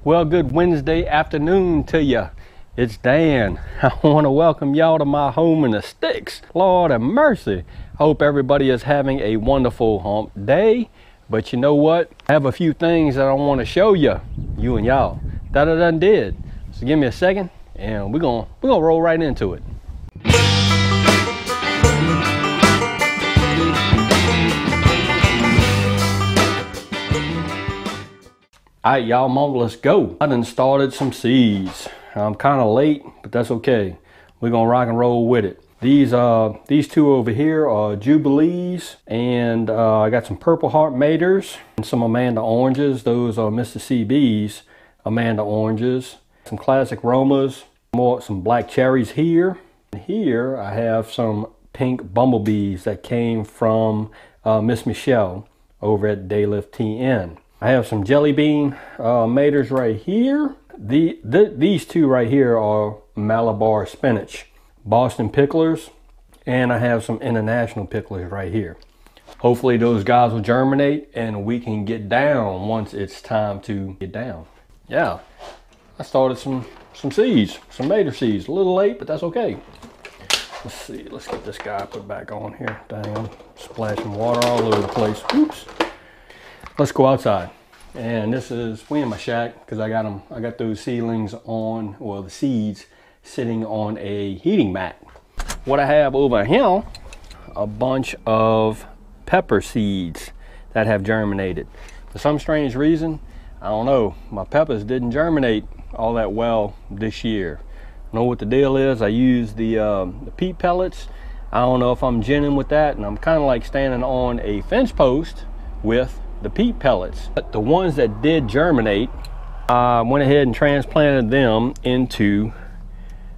Well, good Wednesday afternoon to you. It's Dan. I want to welcome y'all to my home in the sticks. Lord have mercy. Hope everybody is having a wonderful hump day. But you know what? I have a few things that I want to show you and y'all, that I done did. So give me a second and we're gonna roll right into it. Alright y'all, mama, let's go. I done started some seeds. I'm kind of late, but that's okay. We're gonna rock and roll with it. These two over here are Jubilees, and I got some Purple Heart Maters and some Amanda Oranges. Those are Mr. CB's Amanda Oranges. Some Classic Romas, some Black Cherries here. And here I have some Pink Bumblebees that came from Miss Michelle over at Daylift TN. I have some Jelly Bean Maters right here. These two right here are Malabar Spinach, Boston Picklers, and I have some International Picklers right here. Hopefully those guys will germinate and we can get down once it's time to get down. Yeah, I started some seeds, some Mater seeds. A little late, but that's okay. Let's see, let's get this guy put back on here. Dang, I'm splashing water all over the place. Oops. Let's go outside. And this is, we in my shack because I got those seedlings on, well, the seeds sitting on a heating mat. What I have over here, a bunch of pepper seeds that have germinated. For some strange reason, I don't know, my peppers didn't germinate all that well this year. I know what the deal is. I use the peat pellets. I don't know if I'm ginning with that, and I'm kind of like standing on a fence post with the peat pellets. But the ones that did germinate, I went ahead and transplanted them into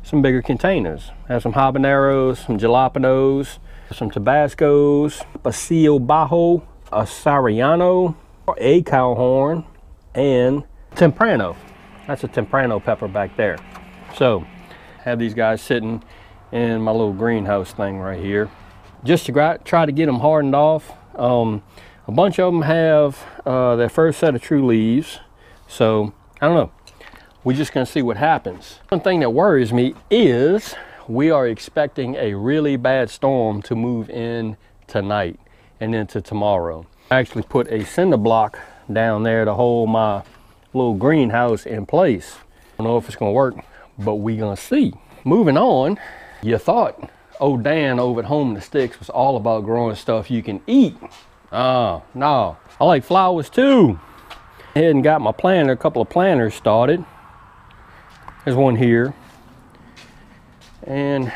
some bigger containers. I have some habaneros, some jalapenos, some tabascos, Paseo Bajo, a Sariano, a cowhorn, and temprano. That's a temprano pepper back there. So I have these guys sitting in my little greenhouse thing right here, just to try to get them hardened off. A bunch of them have their first set of true leaves, so I don't know. We're just gonna see what happens. One thing that worries me is we are expecting a really bad storm to move in tonight and into tomorrow. I actually put a cinder block down there to hold my little greenhouse in place. I don't know if it's gonna work, but we're gonna see. Moving on, you thought old Dan over at Home in the Sticks was all about growing stuff you can eat. No, I like flowers too. I ahead and got my planter, a couple of planters started. There's one here, and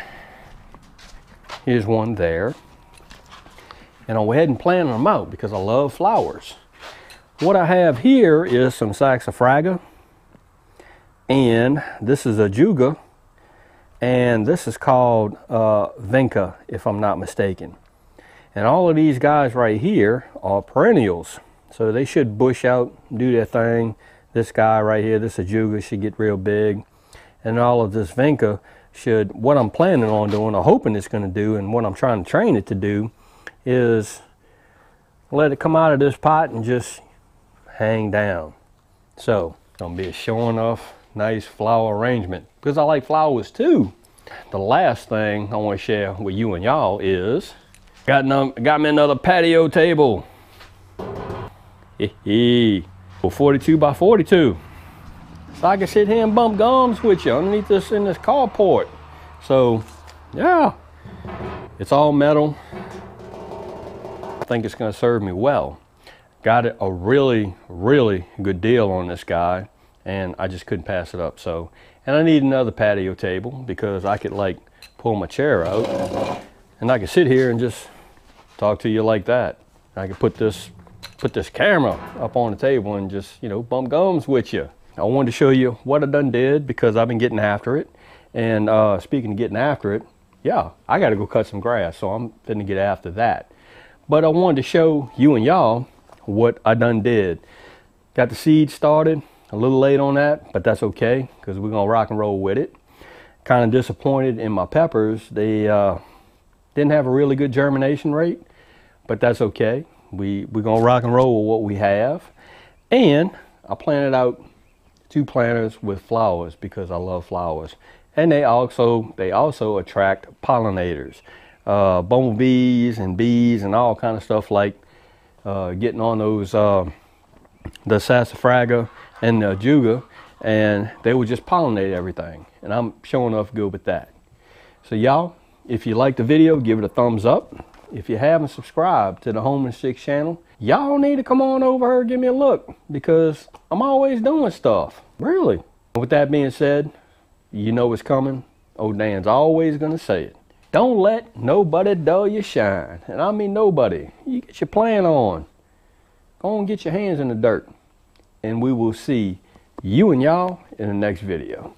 here's one there. And I'll go ahead and plant them out because I love flowers. What I have here is some saxifraga, and this is a juga, and this is called vinca, if I'm not mistaken. And all of these guys right here are perennials. So they should bush out, do their thing. This guy right here, this ajuga, should get real big. And all of this vinca should, what I'm planning on doing, or hoping it's gonna do, and what I'm trying to train it to do, is let it come out of this pot and just hang down. So, it's gonna be a showing off, nice flower arrangement. Because I like flowers too. The last thing I wanna share with you and y'all is, got me another patio table. 42 by 42. So I can sit here and bump gums with you underneath this in this carport. So yeah, it's all metal. I think it's gonna serve me well. Got it a really good deal on this guy, and I just couldn't pass it up. So, and I need another patio table because I could like pull my chair out and I could sit here and just talk to you like that. I could put this camera up on the table and just, you know, bump gums with you. I wanted to show you what I done did because I've been getting after it. And speaking of getting after it, yeah, I got to go cut some grass, so I'm finna get after that. But I wanted to show you and y'all what I done did. Got the seed started, a little late on that, but that's okay because we're gonna rock and roll with it. Kind of disappointed in my peppers. They didn't have a really good germination rate, but that's okay. We're gonna rock and roll with what we have. And I planted out 2 planters with flowers because I love flowers. And they also attract pollinators, bumblebees and bees and all kind of stuff, like getting on those the sassafraga and the juga, and they would just pollinate everything. And I'm sure enough good with that. So y'all, if you like the video, give it a thumbs up. If you haven't subscribed to the Home and Six channel, y'all need to come on over here and give me a look, because I'm always doing stuff. Really. With that being said, you know what's coming. Old Dan's always gonna say it. Don't let nobody dull your shine. And I mean nobody. You get your plan on. Go on and get your hands in the dirt. And we will see you and y'all in the next video.